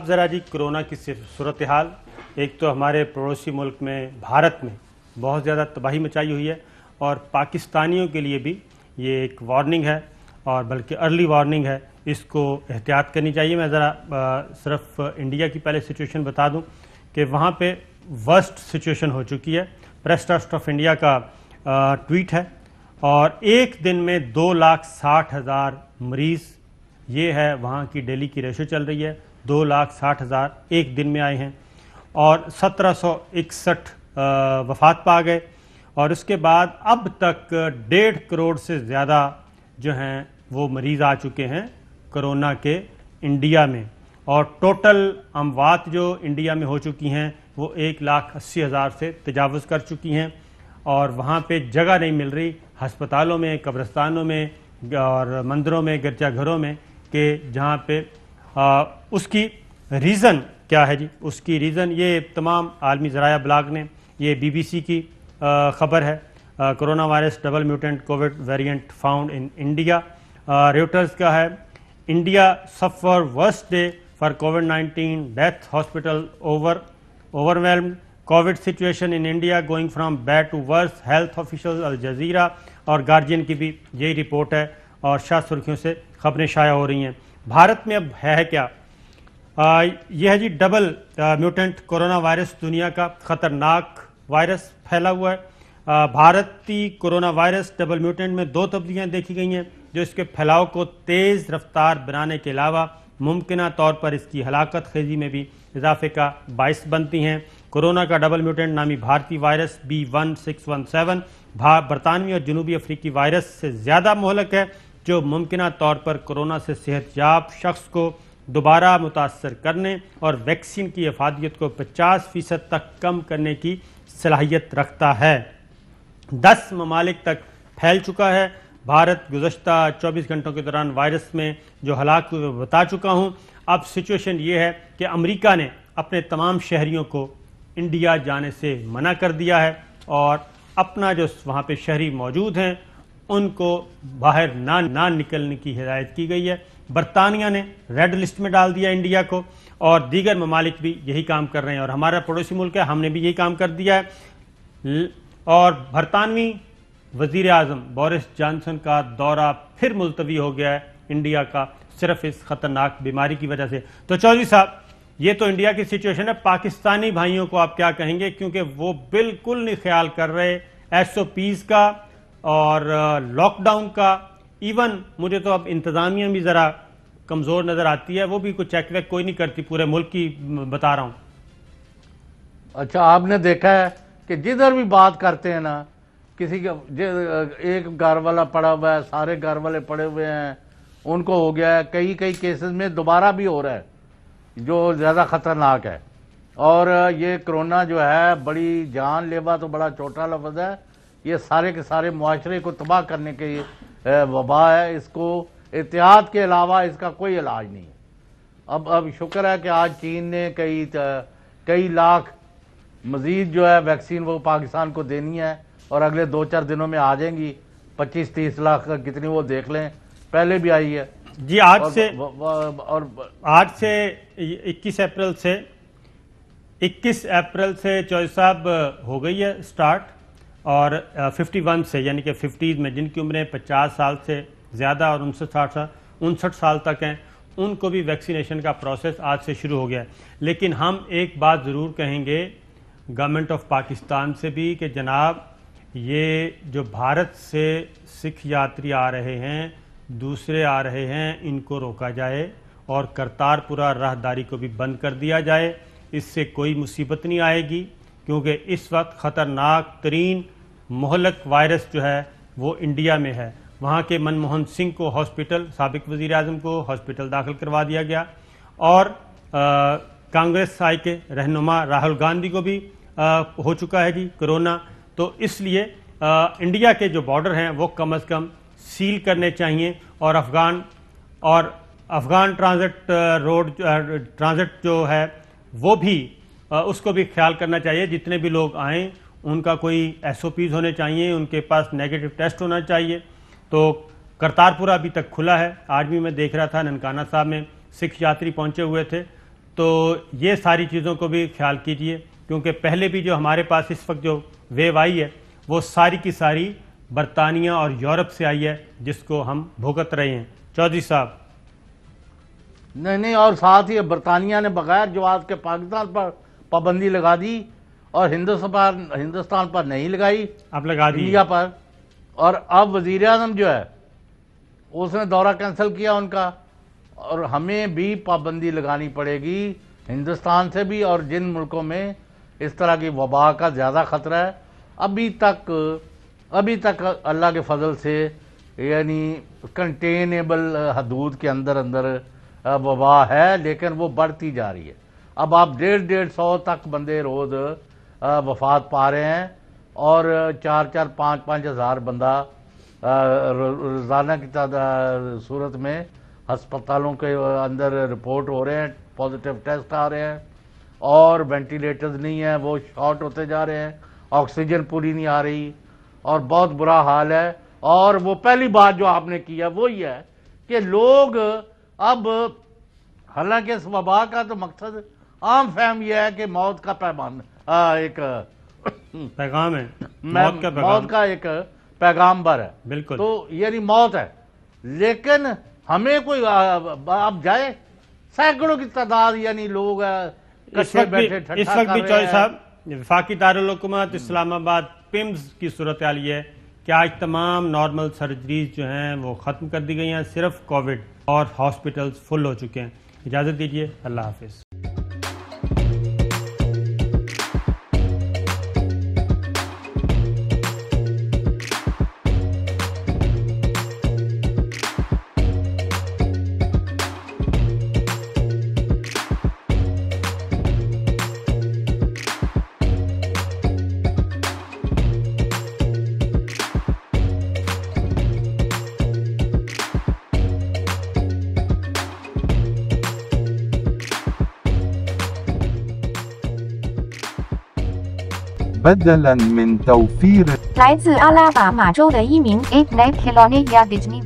ذرا جی کورونا کی صورتحال ایک تو ہمارے پڑوسی ملک میں بھارت میں بہت زیادہ تباہی مچائی ہوئی ہے اور پاکستانیوں کے لیے بھی یہ ایک وارننگ ہے اور بلکہ ارلی وارننگ ہے، اس کو احتیاط کرنی چاہیے۔ میں ذرا صرف انڈیا کی پہلے سچویشن بتا دوں کہ وہاں پہ ورسٹ سچویشن ہو چکی ہے۔ پریس ٹرسٹ آف انڈیا کا ٹویٹ ہے اور ایک دن میں 2,60,000 مریض، یہ ہے وہاں کی ڈیلی کی ریشو چل رہی ہے، 2,60,000 ایک دن میں آئے ہیں اور 1761 وفات پا گئے، اور اس کے بعد اب تک 1.5 کروڑ سے زیادہ جو ہیں وہ مریض آ چکے ہیں کرونا کے انڈیا میں، اور ٹوٹل اموات جو انڈیا میں ہو چکی ہیں وہ 1,80,000 سے تجاوز کر چکی ہیں، اور وہاں پہ جگہ نہیں مل رہی ہسپتالوں میں، قبرستانوں میں اور مندروں میں، گرجا گھروں میں، کہ جہاں پہ اس کی ریزن کیا ہے جی؟ اس کی ریزن یہ تمام عالمی ذرائع ابلاغ نے، یہ BBC کی خبر ہے، corona virus double mutant covid variant found in India. Reuters کا ہے، India suffer worst day for COVID-19 death, hospital overwhelmed، covid situation in India going from bad to worse, health official, Al Jazeera اور Guardian کی بھی یہی report ہے، اور شاہ سرخیوں سے خبریں شائع ہو رہی ہیں۔ بھارت میں اب ہے کیا؟ یہ ہے جی ڈبل میوٹنٹ کورونا وائرس، دنیا کا خطرناک وائرس پھیلا ہوا ہے۔ بھارتی کورونا وائرس ڈبل میوٹنٹ میں 2 تبدیلیاں دیکھی گئی ہیں جو اس کے پھیلاؤ کو تیز رفتار بنانے کے علاوہ ممکنہ طور پر اس کی ہلاکت خیزی میں بھی اضافے کا باعث بنتی ہیں۔ کورونا کا ڈبل میوٹنٹ نامی بھارتی وائرس B1617 برطانوی اور جنوبی افریقی وائرس سے زیادہ مہلک ہے، جو ممکنہ طور پر کورونا سے صحت یاب شخص کو دوبارہ متاثر کرنے اور ویکسین کی افادیت کو 50% تک کم کرنے کی صلاحیت رکھتا ہے۔ 10 ممالک تک پھیل چکا ہے۔ بھارت گزشتہ 24 گھنٹوں کے دوران وائرس میں جو ہلاک ہوئے بتا چکا ہوں۔ اب سچویشن یہ ہے کہ امریکہ نے اپنے تمام شہریوں کو انڈیا جانے سے منع کر دیا ہے، اور اپنا جو وہاں پہ شہری موجود ہیں ان کو باہر نہ نکلنے کی ہدایت کی گئی ہے۔ برطانیہ نے ریڈ لسٹ میں ڈال دیا انڈیا کو، اور دیگر ممالک بھی یہی کام کر رہے ہیں، اور ہمارا پڑوسی ملک ہے، ہم نے بھی یہی کام کر دیا ہے۔ اور برطانوی وزیر اعظم بورس جانسن کا دورہ پھر ملتوی ہو گیا ہے انڈیا کا، صرف اس خطرناک بیماری کی وجہ سے۔ تو چودھری صاحب، یہ تو انڈیا کی سچویشن ہے۔ پاکستانی بھائیوں کو آپ کیا کہیں گے؟ کیونکہ وہ بالکل نہیں خیال کر رہے SOPs کا اور لاک ڈاؤن کا۔ ایون مجھے تو اب انتظامیہ بھی ذرا کمزور نظر آتی ہے، وہ بھی کوئی چیک ویک کوئی نہیں کرتی، پورے ملک کی بتا رہا ہوں۔ اچھا، آپ نے دیکھا ہے کہ جدھر بھی بات کرتے ہیں نا، کسی کا ایک گھر والا پڑا ہوا ہے، سارے گھر والے پڑے ہوئے ہیں، ان کو ہو گیا ہے۔ کئی کیسز میں دوبارہ بھی ہو رہا ہے جو زیادہ خطرناک ہے، اور یہ کرونا جو ہے بڑی جان لیوا تو بڑا چھوٹا لفظ ہے، یہ سارے کے سارے معاشرے کو تباہ کرنے کی وبا ہے۔ اس کو احتیاط کے علاوہ اس کا کوئی علاج نہیں ہے۔ اب شکر ہے کہ آج چین نے کئی لاکھ مزید جو ہے ویکسین وہ پاکستان کو دینی ہے، اور اگلے 2-4 دنوں میں آ جائیں گی 25-30 لاکھ کتنی، وہ دیکھ لیں، پہلے بھی آئی ہے جی۔ آج سے 21 اپریل سے چوہدری صاحب ہو گئی ہے سٹارٹ، اور 51 سے یعنی کہ 50 میں جن کی عمریں 50 سال سے زیادہ اور 59 سال تک ہیں، ان کو بھی ویکسینیشن کا پروسیس آج سے شروع ہو گیا ہے۔ لیکن ہم ایک بات ضرور کہیں گے گورنمنٹ آف پاکستان سے بھی کہ جناب، یہ جو بھارت سے سکھ یاتری آ رہے ہیں، دوسرے آ رہے ہیں، ان کو روکا جائے، اور کرتارپورہ راہداری کو بھی بند کر دیا جائے۔ اس سے کوئی مصیبت نہیں آئے گی، کیونکہ اس وقت خطرناک ترین مہلک وائرس جو ہے وہ انڈیا میں ہے۔ وہاں کے منموہن سنگھ کو ہاسپٹل، سابق وزیر اعظم کو ہاسپٹل داخل کروا دیا گیا، اور کانگریس آئی کے رہنما راہل گاندھی کو بھی ہو چکا ہے جی کرونا۔ تو اس لیے انڈیا کے جو بارڈر ہیں وہ کم از کم سیل کرنے چاہیے، اور افغان ٹرانزٹ جو ہے وہ بھی اس کو بھی خیال کرنا چاہیے۔ جتنے بھی لوگ آئیں ان کا کوئی SOPs ہونے چاہیے، ان کے پاس نیگیٹو ٹیسٹ ہونا چاہیے۔ تو کرتارپورہ ابھی تک کھلا ہے، آج بھی میں دیکھ رہا تھا ننکانہ صاحب میں سکھ یاتری پہنچے ہوئے تھے، تو یہ ساری چیزوں کو بھی خیال کیجئے، کیونکہ پہلے بھی جو ہمارے پاس اس وقت جو ویو آئی ہے وہ ساری کی ساری برطانیہ اور یورپ سے آئی ہے، جس کو ہم بھگت رہے ہیں۔ چودھری صاحب نہیں، اور ساتھ ہی برطانیہ نے بغیر جواز کے پاکستان پر پابندی لگا دی اور ہندوستان پر نہیں لگائی، اب لگا دی انڈیا پر۔ اور اب وزیر اعظم جو ہے اس نے دورہ کینسل کیا ان کا، اور ہمیں بھی پابندی لگانی پڑے گی ہندوستان سے بھی، اور جن ملکوں میں اس طرح کی وبا کا زیادہ خطرہ ہے۔ ابھی تک اللہ کے فضل سے یعنی کنٹینیبل حدود کے اندر وبا ہے، لیکن وہ بڑھتی جا رہی ہے۔ اب آپ 150 تک بندے روز وفات پا رہے ہیں، اور 4-4 5-5 ہزار بندہ روزانہ کی صورت میں ہسپتالوں کے اندر رپورٹ ہو رہے ہیں، پازیٹیو ٹیسٹ آ رہے ہیں، اور وینٹیلیٹرز نہیں ہیں، وہ شارٹ ہوتے جا رہے ہیں، آکسیجن پوری نہیں آ رہی، اور بہت برا حال ہے۔ اور وہ پہلی بات جو آپ نے کی ہے وہ یہ ہے کہ لوگ اب، حالانکہ اس وبا کا تو مقصد عام فہم یہ ہے کہ موت کا ایک پیغام ہے، موت کا ایک پیغام بر ہے، بالکل، تو یعنی موت ہے۔ لیکن ہمیں کوئی اب جائے سینکڑوں کی تعداد یعنی لوگ اس وقت بھی چوہدری صاحب وفاقی دارالحکومت اسلام آباد پمز کی صورتحال یہ ہے کہ آج تمام نارمل سرجریز جو ہیں وہ ختم کر دی گئی ہیں، صرف کووڈ، اور ہاسپٹلز فل ہو چکے ہیں۔ اجازت دیجیے، اللہ حافظ۔ بدلاً من توفير 来自阿拉巴马州的一名 Abe Calonia Disney